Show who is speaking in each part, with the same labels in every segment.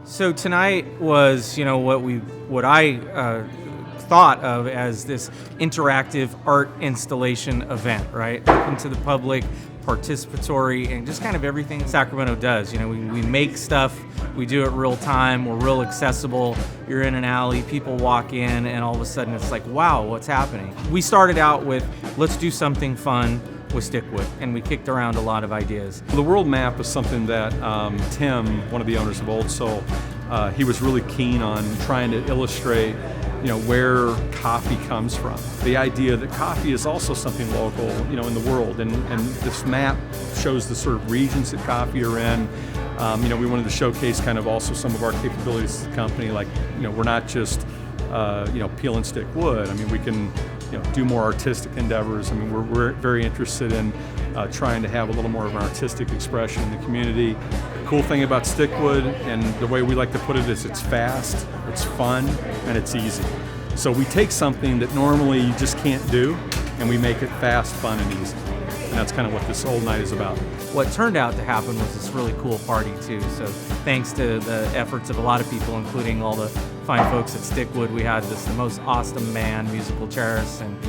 Speaker 1: So tonight was, what I thought of as this interactive art installation event, right? Open to the public, participatory, and just kind of everything Sacramento does. We make stuff, we do it real time, we're real accessible. You're in an alley, people walk in, and all of a sudden it's like, wow, what's happening? We started out with, let's do something fun with Stikwood, and we kicked around a lot of ideas.
Speaker 2: The world map is something that Tim, one of the owners of Old Soul, he was really keen on trying to illustrate where coffee comes from. The idea that coffee is also something local, in the world, and this map shows the sort of regions that coffee are in. We wanted to showcase kind of also some of our capabilities as a company, like, we're not just, peel and stick wood. I mean, we can, do more artistic endeavors. I mean, we're very interested in trying to have a little more of an artistic expression in the community. The cool thing about Stikwood, and the way we like to put it, is it's fast, it's fun, and it's easy. So we take something that normally you just can't do, and we make it fast, fun, and easy. And that's kind of what this old night is about.
Speaker 1: What turned out to happen was this really cool party too. So thanks to the efforts of a lot of people, including all the fine folks at Stikwood, we had the most awesome band, musical chairs, and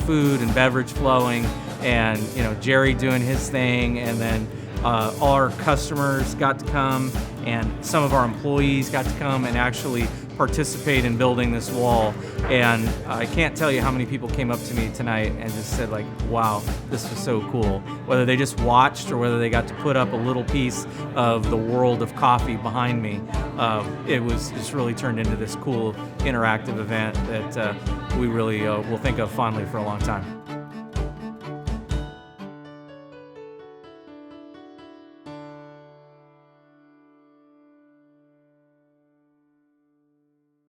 Speaker 1: food and beverage flowing, and Jerry doing his thing, and then all our customers got to come, and some of our employees got to come and actually participate in building this wall. And I can't tell you how many people came up to me tonight and just said, like, wow, this was so cool. Whether they just watched or whether they got to put up a little piece of the world of coffee behind me, it was just really turned into this cool interactive event that we really will think of fondly for a long time.